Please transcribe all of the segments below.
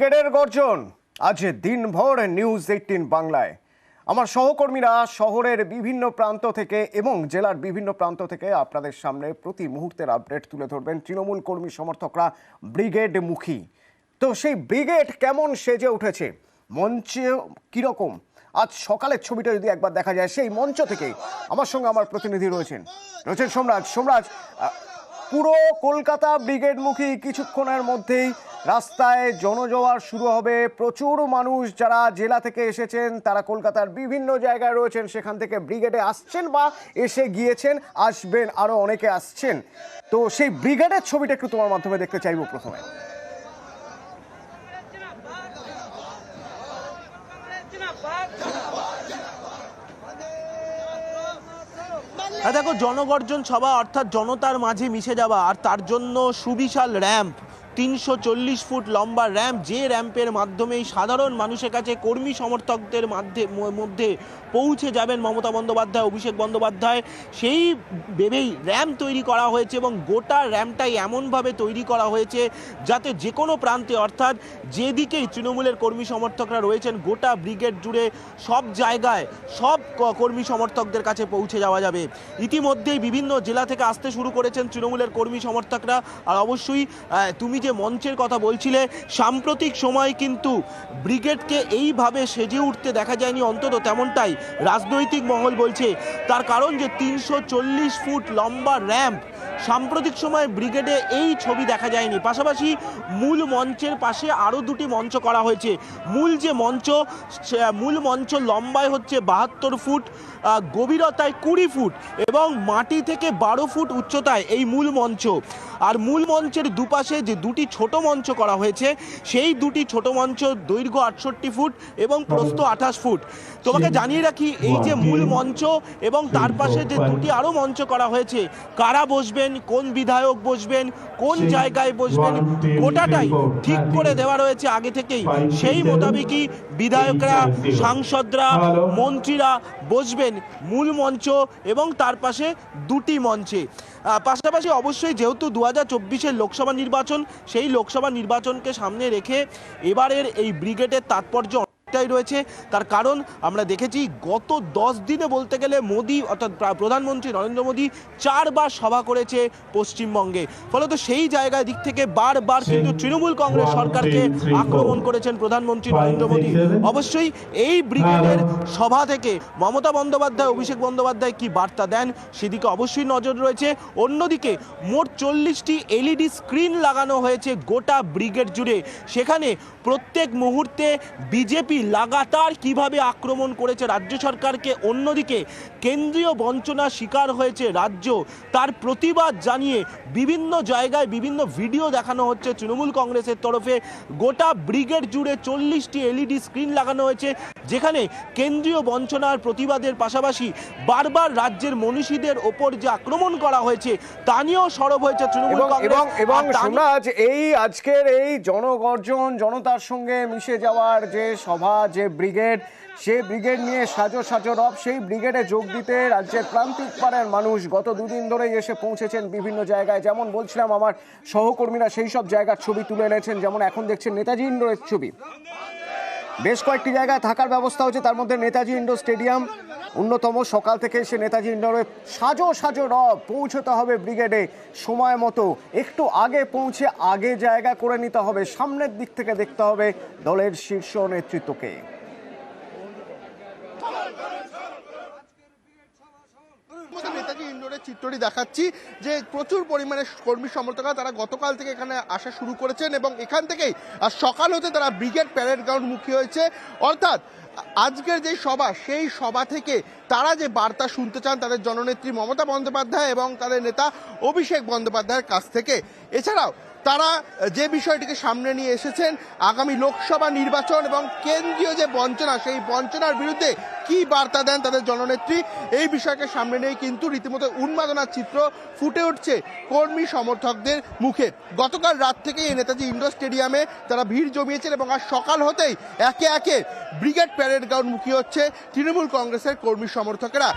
ব্রিগেডের গর্জন আজ দিনভর নিউজ 18 বাংলায়। আমার সহকর্মীরা শহরের বিভিন্ন প্রান্ত থেকে এবং জেলার বিভিন্ন প্রান্ত থেকে আপনাদের সামনে প্রতি মুহূর্তের আপডেট তুলে ধরবেন। তৃণমূল কর্মী সমর্থকরা ব্রিগেড মুখী, তো সেই ব্রিগেড কেমন সেজে উঠেছে, মঞ্চে কিরকম, আজ সকালের ছবিটা যদি একবার দেখা যায় সেই মঞ্চ থেকে আমার সঙ্গে আমার প্রতিনিধি রয়েছেন সোমরাজ। পুরো কলকাতা ব্রিগেডমুখী, কিছুক্ষণের মধ্যেই রাস্তায় জনজোয়ার শুরু হবে। প্রচুর মানুষ যারা জেলা থেকে এসেছেন তারা কলকাতার বিভিন্ন জায়গায় রয়েছেন, সেখান থেকে ব্রিগেডে আসছেন বা এসে গিয়েছেন, আসবেন, আরও অনেকে আসছেন। তো সেই ব্রিগেডের ছবিটা একটু তোমার মাধ্যমে দেখতে চাইবো প্রথমে। দেখো, জনগর্জন সভা অর্থাৎ জনতার মাঝে মিশে যাওয়া, আর তার জন্য সুবিশাল র্যাম্প, 340 ফুট লম্বা র্যাম্প, যে র্যাম্পের মাধ্যমেই সাধারণ মানুষের কাছে কর্মী সমর্থকদের মধ্যে পৌঁছে যাবেন মমতা বন্দ্যোপাধ্যায়, অভিষেক বন্দ্যোপাধ্যায়, সেই ভেবেই র্যাম্প তৈরি করা হয়েছে। এবং গোটা র্যাম্পটাই এমনভাবে তৈরি করা হয়েছে যাতে যে কোনো প্রান্তে, অর্থাৎ যেদিকেই তৃণমূলের কর্মী সমর্থকরা রয়েছেন গোটা ব্রিগেড জুড়ে সব জায়গায় সব কর্মী সমর্থকদের কাছে পৌঁছে যাওয়া যাবে। ইতিমধ্যেই বিভিন্ন জেলা থেকে আসতে শুরু করেছেন তৃণমূলের কর্মী সমর্থকরা। আর অবশ্যই তুমি যে মঞ্চের কথা বলছিলে, সাম্প্রতিক সময় কিন্তু ব্রিগেডকে এইভাবে সেজে উঠতে দেখা যায়নি, অন্তত তেমনটাই রাজনৈতিক মহল বলছে। তার কারণ যে 340 ফুট লম্বা র্যাম্প, সাম্প্রতিক সময় ব্রিগেডে এই ছবি দেখা যায়নি। পাশাপাশি মূল মঞ্চের পাশে আরও দুটি মঞ্চ করা হয়েছে। মূল মঞ্চ লম্বায় হচ্ছে 72 ফুট, গভীরতায় 20 ফুট এবং মাটি থেকে 12 ফুট উচ্চতায় এই মূল মঞ্চ। আর মূল মঞ্চের দুপাশে যে দুটি ছোট মঞ্চ করা হয়েছে, সেই দুটি ছোট মঞ্চ দৈর্ঘ্য 68 ফুট এবং প্রস্থ 28 ফুট। তোমাকে জানিয়ে রাখি, এই যে মূল মঞ্চ এবং তার পাশে যে দুটি আরও মঞ্চ করা হয়েছে, কারা বসবেন, কোন বিধায়ক বসবেন, কোন জায়গায় বসবেন, গোটাটাই ঠিক করে দেওয়া রয়েছে আগে থেকেই। সেই মোতাবেকই বিধায়করা, সাংসদরা, মন্ত্রীরা বসবেন মূল মঞ্চ এবং তার পাশে দুটি মঞ্চে। পাশাপাশি অবশ্যই যেহেতু 2024-এর লোকসভা নির্বাচন, সেই লোকসভা নির্বাচনকে সামনে রেখে এবারের এই ব্রিগেডের তাৎপর্য রয়েছে। তার কারণ আমরা দেখেছি গত 10 দিনে বলতে গেলে মোদী অর্থাৎ প্রধানমন্ত্রী নরেন্দ্র মোদী 4 বার সভা করেছে পশ্চিমবঙ্গে। ফলত সেই জায়গায় দিক থেকে বারবার কিন্তু তৃণমূল কংগ্রেস সরকারকে আক্রমণ করেছেন প্রধানমন্ত্রী নরেন্দ্র মোদী। অবশ্যই এই ব্রিগেডের সভা থেকে মমতা বন্দ্যোপাধ্যায়, অভিষেক বন্দ্যোপাধ্যায় কি বার্তা দেন সেদিকে অবশ্যই নজর রয়েছে। অন্যদিকে মোট 40টি LED স্ক্রিন লাগানো হয়েছে গোটা ব্রিগেড জুড়ে। সেখানে প্রত্যেক মুহূর্তে বিজেপি লাগাতার কিভাবে আক্রমণ করেছে রাজ্য সরকারকে, অন্যদিকে কেন্দ্রীয় বঞ্চনার শিকার হয়েছে রাজ্য, তার প্রতিবাদ জানিয়ে বিভিন্ন জায়গায় বিভিন্ন ভিডিও দেখানো হচ্ছে তৃণমূল কংগ্রেসের তরফে। গোটা ব্রিগেড জুড়ে 40টি LED স্ক্রিন লাগানো হয়েছে, যেখানে কেন্দ্রীয় বঞ্চনার প্রতিবাদের পাশাপাশি বারবার রাজ্যের মনীষীদের ওপর যে আক্রমণ করা হয়েছে তা নিয়েও সরব হয়েছে তৃণমূল কংগ্রেস। এবং সোমরাজ, এই আজকের এই জনগর্জন, জনতার সঙ্গে মিশে যাওয়ার যে সভা, যে ব্রিগেড, সেই ব্রিগেড নিয়ে সাজো রব, সেই ব্রিগেডে যোগ দিতে রাজ্যের প্রান্তিক পাড়ার মানুষ গত দুদিন ধরেই এসে পৌঁছেছেন বিভিন্ন জায়গায়। যেমন বলছিলাম, আমার সহকর্মীরা সেই সব জায়গার ছবি তুলে এনেছেন। যেমন এখন দেখছেন নেতাজি ইন্ডোরের ছবি, বেশ কয়েকটি জায়গায় থাকার ব্যবস্থা হচ্ছে, তার মধ্যে নেতাজি ইন্ডোর স্টেডিয়াম অন্যতম। সকাল থেকে এসে নেতাজি ইন্ডোরে সাজো রব, পৌঁছতে হবে ব্রিগেডে সময় মতো, একটু আগে পৌঁছে আগে জায়গা করে নিতে হবে, সামনের দিক থেকে দেখতে হবে দলের শীর্ষ নেতৃত্বকে। নেতাজি ইন্ডোরের চিত্রটি দেখাচ্ছি যে প্রচুর পরিমাণে কর্মী সমর্থকরা তারা গতকাল থেকে এখানে আসা শুরু করেছেন এবং এখান থেকেই আর সকাল হতে তারা ব্রিগেড প্যারেড গ্রাউন্ড মুখী হয়েছে। অর্থাৎ আজকের যে সভা, সেই সভা থেকে তারা যে বার্তা শুনতে চান তাদের জননেত্রী মমতা বন্দ্যোপাধ্যায় এবং তাদের নেতা অভিষেক বন্দ্যোপাধ্যায়ের কাছ থেকে। এছাড়াও তারা যে বিষয়টিকে সামনে নিয়ে এসেছেন, আগামী লোকসভা নির্বাচন এবং কেন্দ্রীয় যে বঞ্চনা, সেই বঞ্চনার বিরুদ্ধে কি বার্তা দেন তাদের জননেত্রী, এই বিষয়কে সামনে নিয়ে কিন্তু রীতিমতো উন্মাদনার চিত্র ফুটে উঠছে কর্মী সমর্থকদের মুখে। গতকাল রাত থেকেই এই নেতাজি ইন্ডোর স্টেডিয়ামে তারা ভিড় জমিয়েছেন এবং আজ সকাল হতেই একে একে ব্রিগেড প্যারেড গ্রাউন্ড মুখী হচ্ছে তৃণমূল কংগ্রেসের কর্মী সমর্থকেরা।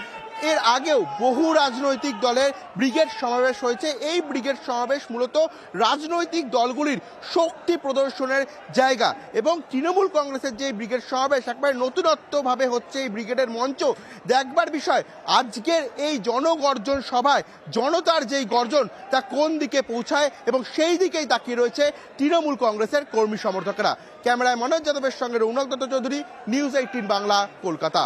এর আগেও বহু রাজনৈতিক দলের ব্রিগেড সমাবেশ হয়েছে। এই ব্রিগেড সমাবেশ মূলত রাজনৈতিক দলগুলির শক্তি প্রদর্শনের জায়গা, এবং তৃণমূল কংগ্রেসের যে ব্রিগেড সমাবেশ একবারে নতুনত্বভাবে হচ্ছে এই ব্রিগেডের মঞ্চ। দেখবার বিষয় আজকের এই জনগর্জন সভায় জনতার যেই গর্জন তা কোন দিকে পৌঁছায়, এবং সেই দিকেই তাকিয়ে রয়েছে তৃণমূল কংগ্রেসের কর্মী সমর্থকেরা। ক্যামেরায় মনোজ যাদবের সঙ্গে রৌনক দত্ত চৌধুরী, নিউজ 18 বাংলা, কলকাতা।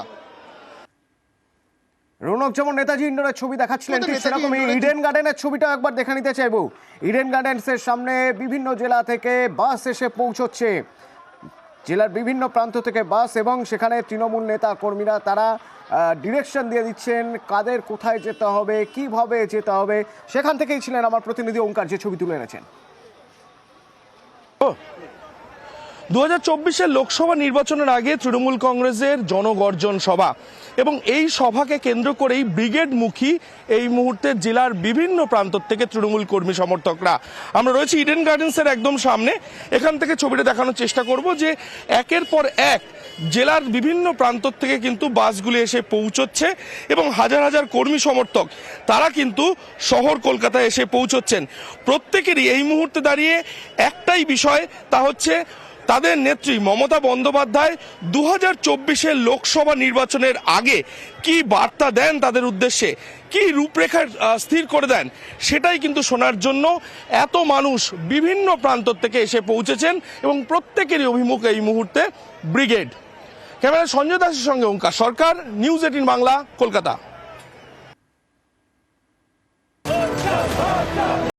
রৌনক, যেমন নেতাজি ইন্ডোরের ছবি দেখাচ্ছিলেন, ঠিক সেরকমই ইডেন গার্ডেনের ছবিটা একবার দেখে নিতে চাইবো। ইডেন গার্ডেন্সের সামনে বিভিন্ন জেলা থেকে বাস এসে পৌঁছচ্ছে, জেলার বিভিন্ন প্রান্ত থেকে বাস, এবং সেখানে তৃণমূল নেতা কর্মীরা তারা ডিরেকশন দিয়ে দিচ্ছেন কাদের কোথায় যেতে হবে, কিভাবে যেতে হবে। সেখান থেকেই ছিলেন আমার প্রতিনিধি ওঙ্কার, যে ছবি তুলে এনেছেন। 2024-এর লোকসভা নির্বাচনের আগে তৃণমূল কংগ্রেসের জনগর্জন সভা, এবং এই সভাকে কেন্দ্র করেই ব্রিগেডমুখী এই মুহূর্তে জেলার বিভিন্ন প্রান্ত থেকে তৃণমূল কর্মী সমর্থকরা। আমরা রয়েছি ইডেন গার্ডেন্সের একদম সামনে। এখান থেকে ছবিটা দেখানোর চেষ্টা করব যে একের পর এক জেলার বিভিন্ন প্রান্ত থেকে কিন্তু বাসগুলি এসে পৌঁছচ্ছে, এবং হাজার হাজার কর্মী সমর্থক তারা কিন্তু শহর কলকাতায় এসে পৌঁছচ্ছেন। প্রত্যেকেরই এই মুহূর্তে দাঁড়িয়ে একটাই বিষয়, তা হচ্ছে তাদের নেত্রী মমতা বন্দ্যোপাধ্যায় 2024-এর লোকসভা নির্বাচনের আগে কি বার্তা দেন তাদের উদ্দেশ্যে, কি রূপরেখা স্থির করে দেন, সেটাই কিন্তু শোনার জন্য এত মানুষ বিভিন্ন প্রান্ত থেকে এসে পৌঁছেছেন, এবং প্রত্যেকেরই অভিমুখ এই মুহূর্তে ব্রিগেড। ক্যামেরা সঞ্জয় দাসের সঙ্গে ওঙ্কার সরকার, নিউজ 18 বাংলা, কলকাতা।